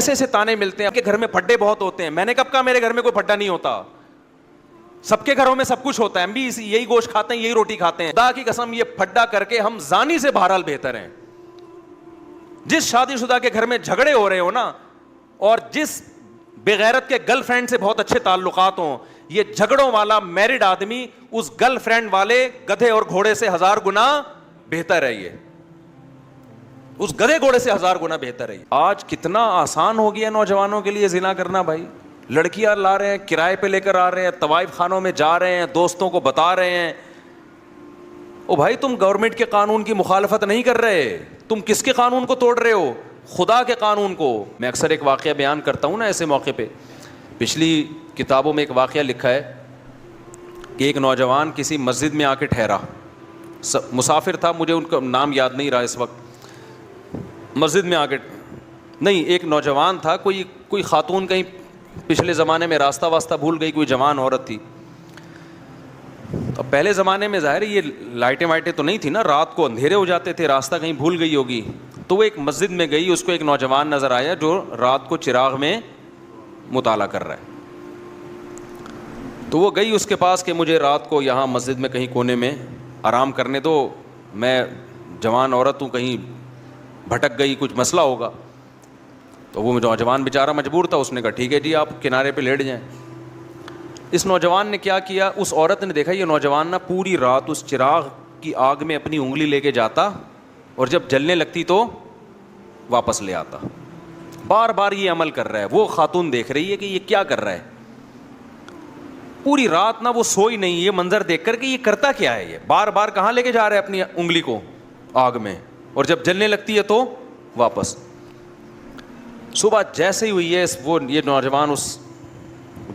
ایسے ایسے تانے ملتے ہیں کہ گھر میں پھڈے بہت ہوتے ہیں. میں نے کب کہا میرے گھر میں کوئی پھڈا نہیں ہوتا؟ سب کے گھروں میں سب کچھ ہوتا ہے, ہم بھی یہی گوشت کھاتے ہیں, یہی روٹی کھاتے ہیں. خدا کی قسم یہ پھڈا کر کے ہم زانی سے بہرحال بہتر ہیں. جس شادی شدہ کے گھر میں جھگڑے ہو رہے ہو نا, اور جس بغیرت کے گرل فرینڈ سے بہت اچھے تعلقات ہوں, یہ جھگڑوں والا میرڈ آدمی اس گرل فرینڈ والے گدھے اور گھوڑے سے 1000 گنا بہتر ہے. یہ اس گدھے گھوڑے سے 1000 گنا بہتر ہے. آج کتنا آسان ہو گیا نوجوانوں کے لیے زنا کرنا بھائی. لڑکیاں لا رہے ہیں, کرائے پہ لے کر آ رہے ہیں, طوائف خانوں میں جا رہے ہیں, دوستوں کو بتا رہے ہیں. او بھائی تم گورنمنٹ کے قانون کی مخالفت نہیں کر رہے, تم کس کے قانون کو توڑ رہے ہو؟ خدا کے قانون کو. میں اکثر ایک واقعہ بیان کرتا ہوں نا ایسے موقع پہ. پچھلی کتابوں میں ایک واقعہ لکھا ہے کہ ایک نوجوان کسی مسجد میں آ کے ٹھہرا, مسافر تھا, مجھے ان کا نام یاد نہیں رہا اس وقت. مسجد میں آ کے نہیں, ایک نوجوان تھا, کوئی خاتون کہیں پچھلے زمانے میں راستہ واسطہ بھول گئی, کوئی جوان عورت تھی. اب پہلے زمانے میں ظاہر ہے یہ لائٹیں وائٹیں تو نہیں تھی نا, رات کو اندھیرے ہو جاتے تھے, راستہ کہیں بھول گئی ہوگی. تو وہ ایک مسجد میں گئی, اس کو ایک نوجوان نظر آیا جو رات کو چراغ میں مطالعہ کر رہا ہے. تو وہ گئی اس کے پاس کہ مجھے رات کو یہاں مسجد میں کہیں کونے میں آرام کرنے دو, میں جوان عورت ہوں, کہیں بھٹک گئی, کچھ مسئلہ ہوگا. تو وہ نوجوان بیچارہ مجبور تھا, اس نے کہا ٹھیک ہے جی آپ کنارے پہ لیٹ جائیں. اس نوجوان نے کیا کیا, اس عورت نے دیکھا یہ نوجوان نا پوری رات اس چراغ کی آگ میں اپنی انگلی لے کے جاتا اور جب جلنے لگتی تو واپس لے آتا. بار بار یہ عمل کر رہا ہے. وہ خاتون دیکھ رہی ہے کہ یہ کیا کر رہا ہے, پوری رات نا وہ سوئی نہیں, یہ منظر دیکھ کر کہ یہ کرتا کیا ہے, یہ بار بار کہاں لے کے جا رہا ہے اپنی انگلی کو آگ میں, اور جب جلنے لگتی ہے تو واپس. صبح جیسے ہی ہوئی ہے وہ یہ نوجوان اس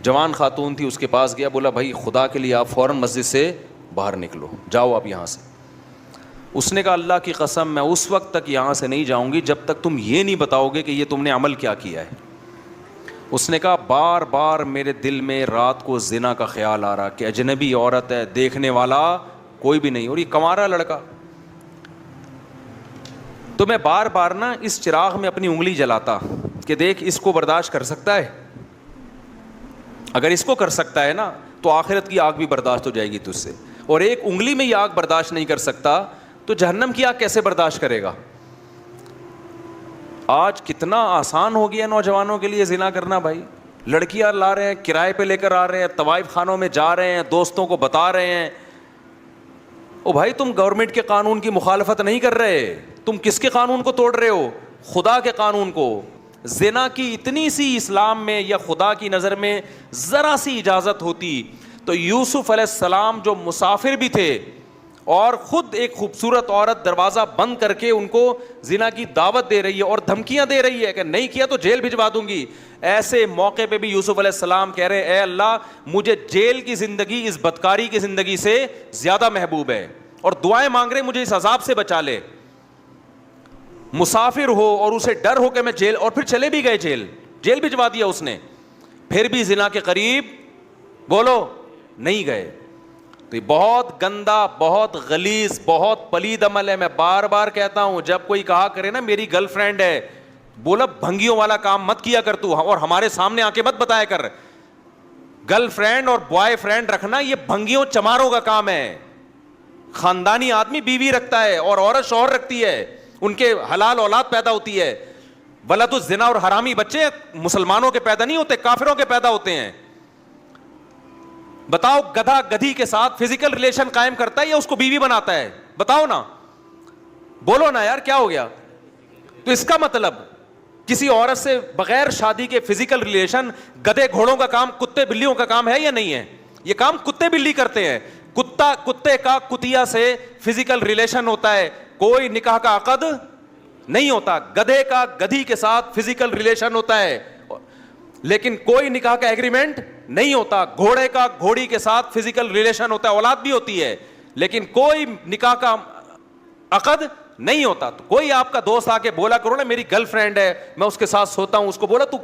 جوان خاتون تھی اس کے پاس گیا, بولا بھائی خدا کے لیے آپ فوراً مسجد سے باہر نکلو, جاؤ آپ یہاں سے. اس نے کہا اللہ کی قسم میں اس وقت تک یہاں سے نہیں جاؤں گی جب تک تم یہ نہیں بتاؤ گے کہ یہ تم نے عمل کیا کیا ہے. اس نے کہا بار بار میرے دل میں رات کو زنا کا خیال آ رہا کہ اجنبی عورت ہے, دیکھنے والا کوئی بھی نہیں, اور یہ کنوارا لڑکا. تو میں بار بار نا اس چراغ میں اپنی انگلی جلاتا کہ دیکھ اس کو برداشت کر سکتا ہے, اگر اس کو کر سکتا ہے نا تو آخرت کی آگ بھی برداشت ہو جائے گی تجھ سے, اور ایک انگلی میں یہ آگ برداشت نہیں کر سکتا تو جہنم کی آگ کیسے برداشت کرے گا. آج کتنا آسان ہو گیا نوجوانوں کے لیے زنا کرنا بھائی. لڑکیاں لا رہے ہیں, کرائے پہ لے کر آ رہے ہیں, طوائف خانوں میں جا رہے ہیں, دوستوں کو بتا رہے ہیں. او بھائی تم گورنمنٹ کے قانون کی مخالفت نہیں کر رہے, تم کس کے قانون کو توڑ رہے ہو؟ خدا کے قانون کو. زنا کی اتنی سی اسلام میں یا خدا کی نظر میں ذرا سی اجازت ہوتی تو یوسف علیہ السلام جو مسافر بھی تھے اور خود ایک خوبصورت عورت دروازہ بند کر کے ان کو زنا کی دعوت دے رہی ہے اور دھمکیاں دے رہی ہے کہ نہیں کیا تو جیل بھجوا دوں گی, ایسے موقع پہ بھی یوسف علیہ السلام کہہ رہے اے اللہ مجھے جیل کی زندگی اس بدکاری کی زندگی سے زیادہ محبوب ہے, اور دعائیں مانگ رہے مجھے اس عذاب سے بچا لے. مسافر ہو اور اسے ڈر ہو کہ میں جیل, اور پھر چلے بھی گئے جیل بھجوا دیا اس نے, پھر بھی زنا کے قریب بولو نہیں گئے. تو یہ بہت گندا, بہت غلیظ, بہت پلید عمل ہے. میں بار بار کہتا ہوں جب کوئی کہا کرے نا میری گرل فرینڈ ہے, بولا بھنگیوں والا کام مت کیا کر تو, اور ہمارے سامنے آ کے مت بتایا کر. گرل فرینڈ اور بوائے فرینڈ رکھنا یہ بھنگیوں چماروں کا کام ہے. خاندانی آدمی بیوی رکھتا ہے اور عورت شوہر رکھتی ہے, ان کے حلال اولاد پیدا ہوتی ہے. ولد الزنا اور حرامی بچے مسلمانوں کے پیدا نہیں ہوتے, کافروں کے پیدا ہوتے ہیں. بتاؤ گدھا گدھی کے ساتھ فزیکل ریلیشن قائم کرتا ہے یا اس کو بیوی بناتا ہے؟ بتاؤ نا, بولو نا یار کیا ہو گیا. تو اس کا مطلب کسی عورت سے بغیر شادی کے فزیکل ریلیشن گدھے گھوڑوں کا کام, کتے بلیوں کا کام ہے یا نہیں ہے؟ یہ کام کتے بلی کرتے ہیں. کتے کا کتیا سے فزیکل ریلیشن ہوتا ہے, کوئی نکاح کا عقد نہیں ہوتا. گدھے کا گدھی کے ساتھ فزیکل ریلیشن ہوتا ہے لیکن کوئی نکاح کا ایگریمنٹ نہیں ہوتا. گھوڑے کا گھوڑی کے ساتھ فزیکل ریلیشن ہوتا ہے, اولاد بھی ہوتی ہے, لیکن کوئی نکاح کا عقد نہیں ہوتا. تو کوئی آپ کا دوست آ کے بولا کرو نا میری گرل فرینڈ ہے, میں اس کے ساتھ سوتا ہوں, اس کو بولا تو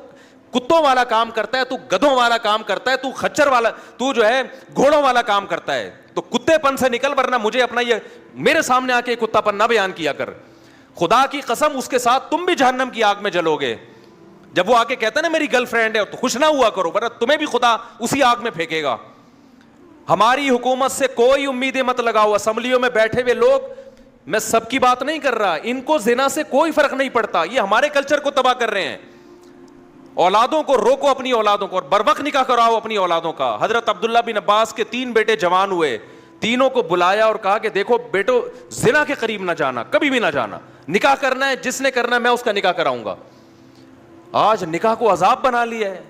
کتوں والا کام کرتا ہے, تو گدھوں والا کام کرتا ہے, تو خچر والا, تو جو ہے گھوڑوں والا کام کرتا ہے, تو کتے پن سے نکل, ورنہ مجھے اپنا یہ میرے سامنے آ کے کتا پن نہ بیان کیا کر. خدا کی قسم اس کے ساتھ تم بھی جہنم کی آگ میں جلو گے. جب وہ آ کے کہتا ہے نا میری گرل فرینڈ ہے تو خوش نہ ہوا کرو, ورنہ تمہیں بھی خدا اسی آگ میں پھینکے گا. ہماری حکومت سے کوئی امیدیں مت لگاؤ. اسمبلیوں میں بیٹھے ہوئے لوگ, میں سب کی بات نہیں کر رہا, ان کو زنا سے کوئی فرق نہیں پڑتا, یہ ہمارے کلچر کو تباہ کر رہے ہیں. اولادوں کو روکو, اپنی اولادوں کو, اور بر وقت نکاح کراؤ اپنی اولادوں کا. حضرت عبداللہ بن عباس کے 3 بیٹے جوان ہوئے, تینوں کو بلایا اور کہا کہ دیکھو بیٹو, زنا کے قریب نہ جانا, کبھی بھی نہ جانا, نکاح کرنا ہے جس نے کرنا ہے میں اس کا نکاح کراؤں گا. آج نکاح کو عذاب بنا لیا ہے,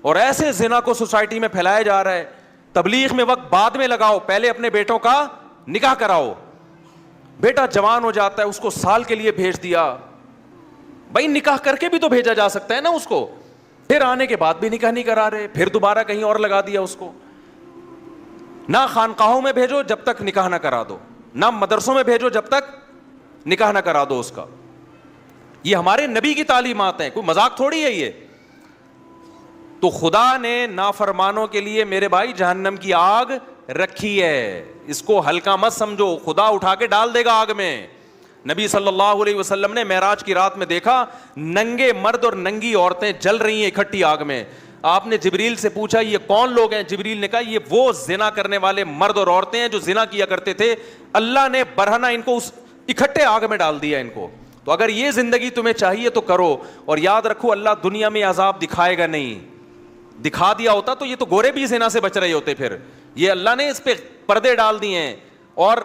اور ایسے زنا کو سوسائٹی میں پھیلایا جا رہا ہے. تبلیغ میں وقت بعد میں لگاؤ, پہلے اپنے بیٹوں کا نکاح کراؤ. بیٹا جوان ہو جاتا ہے, اس کو سال کے لیے بھیج دیا, بھائی نکاح کر کے بھی تو بھیجا جا سکتا ہے نا اس کو. پھر آنے کے بعد بھی نکاح نہیں کرا رہے, پھر دوبارہ کہیں اور لگا دیا اس کو. نہ خانقاہوں میں بھیجو جب تک نکاح نہ کرا دو, نہ مدرسوں میں بھیجو جب تک نکاح نہ کرا دو اس کا. یہ ہمارے نبی کی تعلیمات ہیں, کوئی مذاق تھوڑی ہے یہ. تو خدا نے نافرمانوں کے لیے میرے بھائی جہنم کی آگ رکھی ہے, اس کو ہلکا مت سمجھو, خدا اٹھا کے ڈال دے گا آگ میں. نبی صلی اللہ علیہ وسلم نے معراج کی رات میں دیکھا ننگے مرد اور ننگی عورتیں جل رہی ہیں اکٹھی آگ میں. آپ نے جبریل سے پوچھا یہ کون لوگ ہیں؟ جبریل نے کہا یہ وہ زنا کرنے والے مرد اور عورتیں ہیں جو زنا کیا کرتے تھے, اللہ نے برہنہ ان کو اس اکٹھے آگ میں ڈال دیا ان کو. تو اگر یہ زندگی تمہیں چاہیے تو کرو, اور یاد رکھو اللہ دنیا میں عذاب دکھائے گا نہیں. دکھا دیا ہوتا تو یہ تو گورے بھی زنا سے بچ رہے ہوتے. پھر یہ اللہ نے اس پہ پردے ڈال دیے ہیں, اور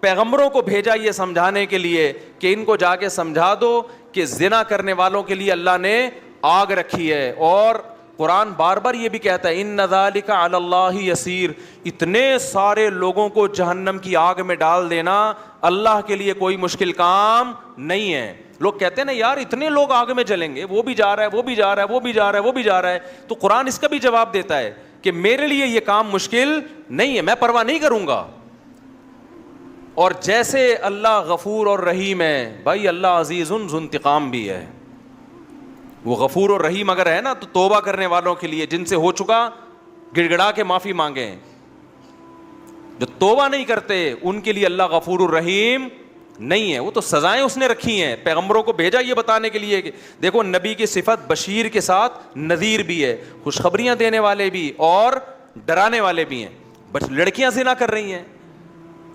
پیغمبروں کو بھیجا یہ سمجھانے کے لیے کہ ان کو جا کے سمجھا دو کہ زنا کرنے والوں کے لیے اللہ نے آگ رکھی ہے. اور قرآن بار بار یہ بھی کہتا ہے ان ذالک علی اللہ یسیر, اتنے سارے لوگوں کو جہنم کی آگ میں ڈال دینا اللہ کے لیے کوئی مشکل کام نہیں ہے. لوگ کہتے ہیں نا یار اتنے لوگ آگ میں جلیں گے, وہ بھی جا رہا ہے, وہ بھی جا رہا ہے, وہ بھی جا رہا ہے, وہ بھی جا رہا ہے. تو قرآن اس کا بھی جواب دیتا ہے کہ میرے لیے یہ کام مشکل نہیں ہے, میں پرواہ نہیں کروں گا. اور جیسے اللہ غفور اور رحیم ہے, بھائی اللہ عزیز ذو انتقام بھی ہے. وہ غفور اور رحیم اگر ہے نا تو توبہ کرنے والوں کے لیے, جن سے ہو چکا گڑ گڑا کے معافی مانگیں. جو توبہ نہیں کرتے ان کے لیے اللہ غفور الرحیم نہیں ہے, وہ تو سزائیں اس نے رکھی ہیں. پیغمبروں کو بھیجا یہ بتانے کے لیے کہ دیکھو نبی کی صفت بشیر کے ساتھ نذیر بھی ہے, خوشخبریاں دینے والے بھی اور ڈرانے والے بھی ہیں. بس لڑکیاں زنا کر رہی ہیں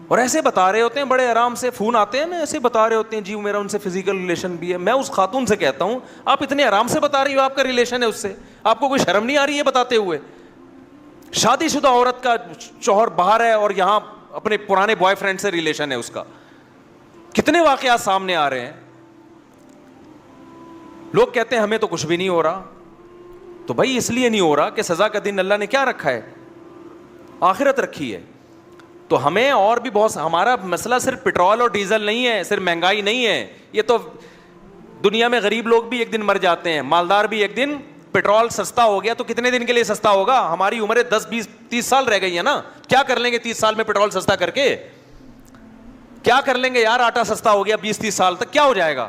اور ایسے بتا رہے ہوتے ہیں, بڑے آرام سے فون آتے ہیں نا, ایسے بتا رہے ہوتے ہیں جی میرا ان سے فزیکل ریلیشن بھی ہے. میں اس خاتون سے کہتا ہوں آپ اتنے آرام سے بتا رہی ہو آپ کا ریلیشن ہے اس سے, آپ کو کوئی شرم نہیں آ رہی ہے بتاتے ہوئے؟ شادی شدہ عورت کا شوہر باہر ہے اور یہاں اپنے پرانے بوائے فرینڈ سے ریلیشن ہے اس کا. کتنے واقعات سامنے آ رہے ہیں. لوگ کہتے ہیں ہمیں تو کچھ بھی نہیں ہو رہا. تو بھائی اس لیے نہیں ہو رہا کہ سزا کا دن اللہ نے کیا رکھا ہے؟ آخرت رکھی ہے. تو ہمیں اور بھی بہت, ہمارا مسئلہ صرف پیٹرول اور ڈیزل نہیں ہے, صرف مہنگائی نہیں ہے. یہ تو دنیا میں غریب لوگ بھی ایک دن مر جاتے ہیں, مالدار بھی ایک دن. پیٹرول سستا ہو گیا تو کتنے دن کے لیے سستا ہوگا؟ ہماری عمریں 10 20 30 سال رہ گئی ہیں نا, کیا کر لیں گے 30 سال میں پیٹرول سستا کر کے؟ کیا کر لیں گے یار, آٹا سستا ہو گیا 20 30 سال تک کیا ہو جائے گا؟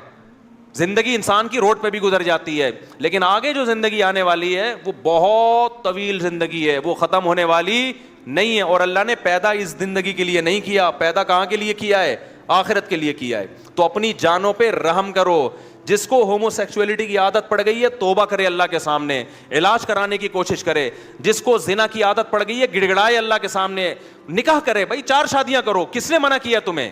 زندگی انسان کی روڈ پہ بھی گزر جاتی ہے, لیکن آگے جو زندگی آنے والی ہے وہ بہت طویل زندگی ہے, وہ ختم ہونے والی نہیں ہے. اور اللہ نے پیدا اس زندگی کے لیے نہیں کیا, پیدا کہاں کے لیے کیا ہے؟ آخرت کے لیے کیا ہے. تو اپنی جانوں پہ رحم کرو. جس کو ہومو سیکسولیٹی کی عادت پڑ گئی ہے توبہ کرے اللہ کے سامنے, علاج کرانے کی کوشش کرے. جس کو زنا کی عادت پڑ گئی ہے گڑ گڑائے اللہ کے سامنے, نکاح کرے. بھائی 4 شادیاں کرو, کس نے منع کیا تمہیں؟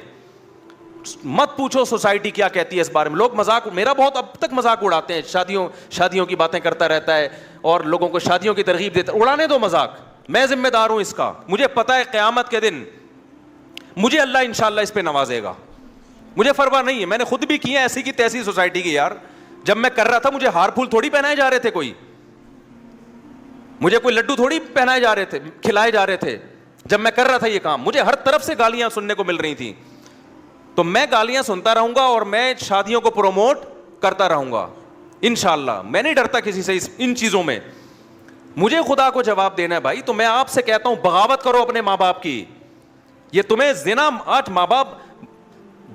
مت پوچھو سوسائٹی کیا کہتی ہے اس بارے میں. لوگ مذاق, میرا بہت اب تک مذاق اڑاتے ہیں, شادیوں کی باتیں کرتا رہتا ہے اور لوگوں کو شادیوں کی ترغیب دیتا ہے. اڑانے دو مذاق, میں ذمہ دار ہوں اس کا. مجھے پتا ہے قیامت کے دن مجھے اللہ انشاءاللہ اس پہ نوازے گا, مجھے پرواہ نہیں ہے. میں نے خود بھی کیا ایسی کی تیسی سوسائٹی کی یار. جب میں کر رہا تھا مجھے ہار پھول تھوڑی پہنائے جا رہے تھے, مجھے کوئی لڈو تھوڑی پہنائے جا رہے تھے, کھلائے جا رہے تھے. جب میں کر رہا تھا یہ کام مجھے ہر طرف سے گالیاں سننے کو مل رہی تھیں. تو میں گالیاں سنتا رہوں گا اور میں شادیوں کو پروموٹ کرتا رہوں گا انشاءاللہ. میں نہیں ڈرتا کسی سے ان چیزوں میں. مجھے خدا کو جواب دینا ہے بھائی. تو میں آپ سے کہتا ہوں بغاوت کرو اپنے ماں باپ کی. یہ تمہیں زنا, آج ماں باپ,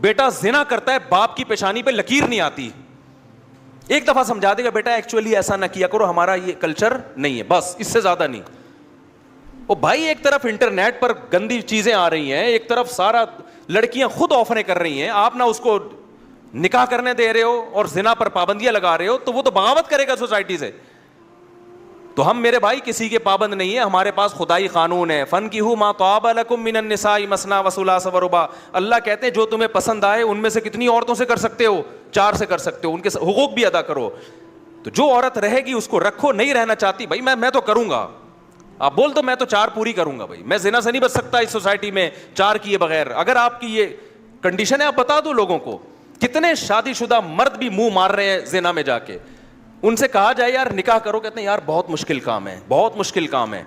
بیٹا زنا کرتا ہے باپ کی پیشانی پہ لکیر نہیں آتی, ایک دفعہ سمجھا دے گا بیٹا ایکچولی ایسا نہ کیا کرو, ہمارا یہ کلچر نہیں ہے, بس اس سے زیادہ نہیں. او بھائی ایک طرف انٹرنیٹ پر گندی چیزیں آ رہی ہیں, ایک طرف سارا لڑکیاں خود آفریں کر رہی ہیں, آپ نہ اس کو نکاح کرنے دے رہے ہو اور زنا پر پابندیاں لگا رہے ہو تو وہ تو بغاوت کرے گا سوسائٹی سے. تو ہم میرے بھائی کسی کے پابند نہیں ہے, ہمارے پاس خدائی قانون ہے. فَانْكِحُوا مَا طَابَ لَكُم مِّنَ النِّسَاءِ مَثْنَىٰ وَثُلَاثَ وَرُبَاعَ. اللہ کہتے ہیں جو تمہیں پسند آئے ان میں سے کتنی عورتوں سے کر سکتے ہو؟ 4 سے کر سکتے ہو, ان کے حقوق بھی ادا کرو. تو جو عورت رہے گی اس کو رکھو, نہیں رہنا چاہتی بھائی میں تو کروں گا, آپ بول دو میں تو 4 پوری کروں گا. بھائی میں زنا سے نہیں بچ سکتا اس سوسائٹی میں 4 کیے بغیر. اگر آپ کی یہ کنڈیشن ہے آپ بتا دو لوگوں کو. کتنے شادی شدہ مرد بھی منہ مار رہے ہیں زنا میں جا کے, ان سے کہا جائے یار نکاح کرو, کہتے ہیں یار بہت مشکل کام ہے, بہت مشکل کام ہے.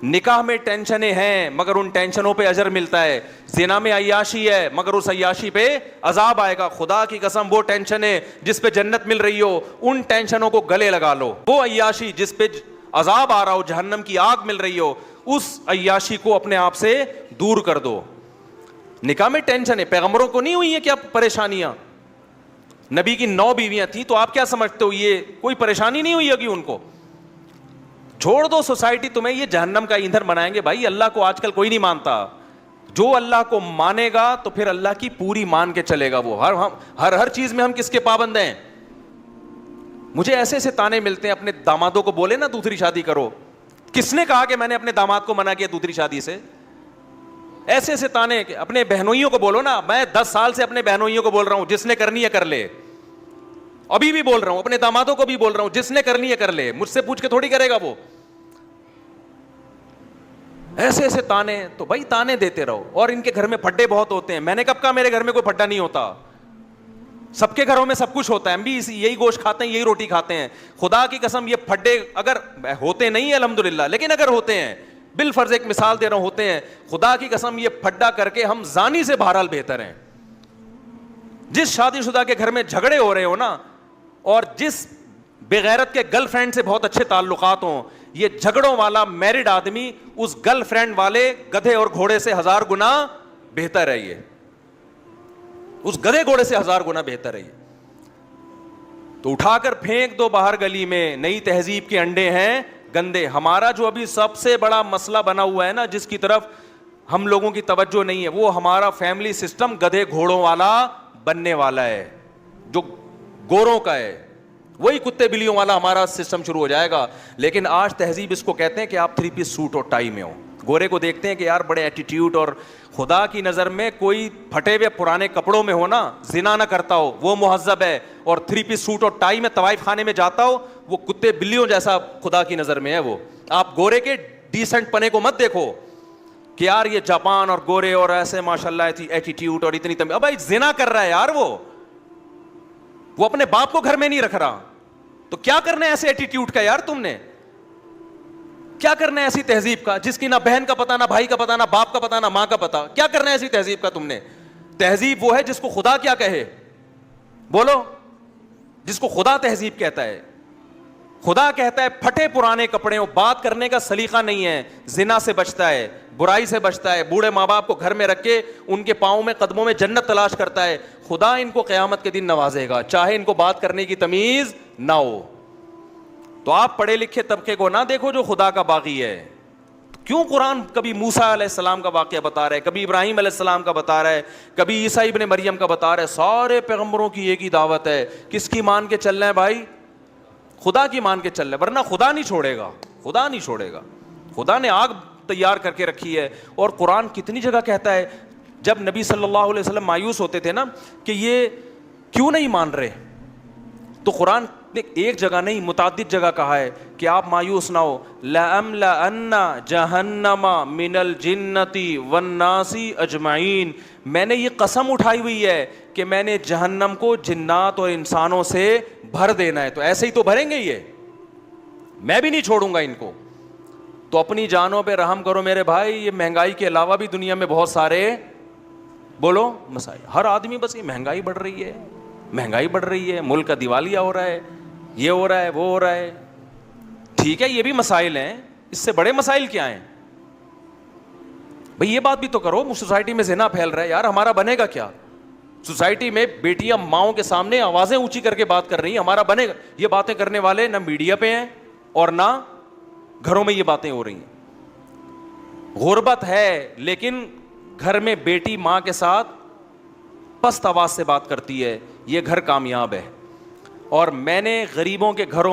نکاح میں ٹینشنیں ہیں مگر ان ٹینشنوں پہ اجر ملتا ہے. زنا میں عیاشی ہے مگر اس عیاشی پہ عذاب آئے گا. خدا کی قسم وہ ٹینشنیں جس پہ جنت مل رہی ہو ان ٹینشنوں کو گلے لگا لو. وہ عیاشی جس پہ عذاب آ رہا ہو, جہنم کی آگ مل رہی ہو, اس عیاشی کو اپنے آپ سے دور کر دو. نکاح میں ٹینشن ہے, پیغمبروں کو نہیں ہوئی ہے کیا پریشانیاں؟ نبی کی 9 بیویاں تھیں, تو آپ کیا سمجھتے ہو یہ کوئی پریشانی نہیں ہوئی ہوگی ان کو؟ چھوڑ دو, سوسائٹی تمہیں یہ جہنم کا ایندھن بنائیں گے. بھائی اللہ کو آج کل کوئی نہیں مانتا. جو اللہ کو مانے گا تو پھر اللہ کی پوری مان کے چلے گا. وہ ہر چیز میں ہم کس کے پابند ہیں؟ مجھے ایسے ایسے تانے ملتے ہیں, اپنے دامادوں کو بولے نا دوسری شادی کرو. کس نے کہا کہ میں نے اپنے داماد کو منع کیا دوسری شادی سے؟ ایسے ایسے تانے. اپنے بہنوئیوں کو بولو نا, میں 10 سال سے اپنے بہنوئیوں کو بول رہا ہوں جس نے کرنی ہے کر لے. ابھی بھی بول رہا ہوں, اپنے دامادوں کو بھی بول رہا ہوں جس نے کرنی ہے کر لے, مجھ سے پوچھ کے تھوڑی کرے گا وہ. ایسے ایسے تانے. تو بھائی تانے دیتے رہو. اور ان کے گھر میں پھڈے بہت ہوتے ہیں. میں نے کب کہا میرے گھر میں کوئی پھڈا نہیں ہوتا؟ سب کے گھروں میں سب کچھ ہوتا ہے. ہم بھی یہی گوشت کھاتے ہیں, یہی روٹی کھاتے ہیں. خدا کی قسم یہ پھڈے اگر ہوتے نہیں ہیں الحمدللہ, لیکن اگر ہوتے ہیں, بالفرض ایک مثال دے رہا ہوں, ہوتے ہیں, خدا کی قسم یہ پھڈا کر کے ہم زانی سے بہرحال بہتر ہیں. جس شادی شدہ کے گھر میں جھگڑے ہو رہے ہو نا, اور جس بغیرت کے گرل فرینڈ سے بہت اچھے تعلقات ہوں, یہ جھگڑوں والا میرڈ آدمی اس گرل فرینڈ والے گدھے اور گھوڑے سے 1000 گنا بہتر ہے. یہ اس گدھے گھوڑے سے 1000 گنا بہتر ہے. تو اٹھا کر پھینک دو باہر گلی میں. نئی تہذیب کے انڈے ہیں گندے. ہمارا جو ابھی سب سے بڑا مسئلہ بنا ہوا ہے نا, جس کی طرف ہم لوگوں کی توجہ نہیں ہے, وہ ہمارا فیملی سسٹم گدھے گھوڑوں والا بننے والا ہے, جو گوروں کا ہے. وہی کتے بلیوں والا ہمارا سسٹم شروع ہو جائے گا. لیکن آج تہذیب اس کو کہتے ہیں کہ آپ 3 پیس سوٹ اور ٹائی میں ہو. گورے کو دیکھتے ہیں کہ یار بڑے ایٹیٹیوڈ, اور خدا کی نظر میں کوئی پھٹے ہوئے پرانے کپڑوں میں ہو نا, زنا نہ کرتا ہو, وہ مہذب ہے. اور 3 پیس سوٹ اور ٹائی میں طوائف خانے میں جاتا ہو, وہ کتے بلیوں جیسا خدا کی نظر میں ہے. وہ آپ گورے کے ڈیسنٹ پنے کو مت دیکھو کہ یار یہ جاپان اور گورے اور ایسے ماشاءاللہ ایٹیٹیوڈ اور اتنی اب بھائی زنا کر رہا ہے یار. وہ اپنے باپ کو گھر میں نہیں رکھ رہا, تو کیا کرنا ہے ایسے ایٹیٹیوڈ کا یار؟ تم نے کیا کرنا ہے ایسی تہذیب کا جس کی نہ بہن کا پتا, نہ بھائی کا پتا, نہ باپ کا پتا, نہ ماں کا پتا؟ کیا کرنا ہے ایسی تہذیب کا تم نے؟ تہذیب وہ ہے جس کو خدا کیا کہے, بولو, جس کو خدا تہذیب کہتا ہے. خدا کہتا ہے پھٹے پرانے کپڑے ہو, بات کرنے کا سلیقہ نہیں ہے, زنا سے بچتا ہے, برائی سے بچتا ہے, بوڑھے ماں باپ کو گھر میں رکھ کے ان کے پاؤں میں قدموں میں جنت تلاش کرتا ہے. خدا ان کو قیامت کے دن نوازے گا, چاہے ان کو بات کرنے کی تمیز نہ ہو. تو آپ پڑھے لکھے طبقے کو نہ دیکھو جو خدا کا باغی ہے. کیوں قرآن کبھی موسیٰ علیہ السلام کا واقعہ بتا رہا ہے, کبھی ابراہیم علیہ السلام کا بتا رہا ہے, کبھی عیسیٰ ابن مریم کا بتا رہا ہے. سارے پیغمبروں کی ایک ہی دعوت ہے, کس کی مان کے چل رہے ہیں بھائی؟ خدا کی مان کے چل رہے, ورنہ خدا نہیں چھوڑے گا. خدا نہیں چھوڑے گا. خدا نے آگ تیار کر کے رکھی ہے. اور قرآن کتنی جگہ کہتا ہے, جب نبی صلی اللہ علیہ وسلم مایوس ہوتے تھے نا کہ یہ کیوں نہیں مان رہے, تو قرآن نے ایک جگہ نہیں متعدد جگہ کہا ہے کہ آپ مایوس نہ ہو. لَأَمْلَأَنَّ جَهَنَّمَ مِنَ الْجِنَّةِ وَالنَّاسِ أَجْمَعِينَ. میں نے یہ قسم اٹھائی ہوئی ہے کہ میں نے جہنم کو جنات اور انسانوں سے بھر دینا ہے. تو ایسے ہی تو بھریں گے, یہ میں بھی نہیں چھوڑوں گا ان کو. تو اپنی جانوں پہ رحم کرو میرے بھائی. یہ مہنگائی کے علاوہ بھی دنیا میں بہت سارے, بولو, مسائل. ہر آدمی بس یہ مہنگائی بڑھ رہی ہے, مہنگائی بڑھ رہی ہے, ملک کا دیوالیہ ہو رہا ہے, یہ ہو رہا ہے, وہ ہو رہا ہے. ٹھیک ہے یہ بھی مسائل ہیں, اس سے بڑے مسائل کیا ہیں بھئی؟ یہ بات بھی تو کرو, سوسائٹی میں زنا پھیل رہا ہے یار, ہمارا بنے گا کیا؟ سوسائٹی میں بیٹیاں ماؤں کے سامنے آوازیں اونچی کر کے بات کر رہی ہیں, ہمارا بنے گا؟ یہ باتیں کرنے والے نہ میڈیا پہ ہیں اور نہ گھروں میں یہ باتیں ہو رہی ہیں. غربت ہے لیکن گھر میں بیٹی ماں کے ساتھ پست آواز سے بات کرتی ہے, یہ گھر کامیاب ہے. اور میں نے غریبوں کے گھروں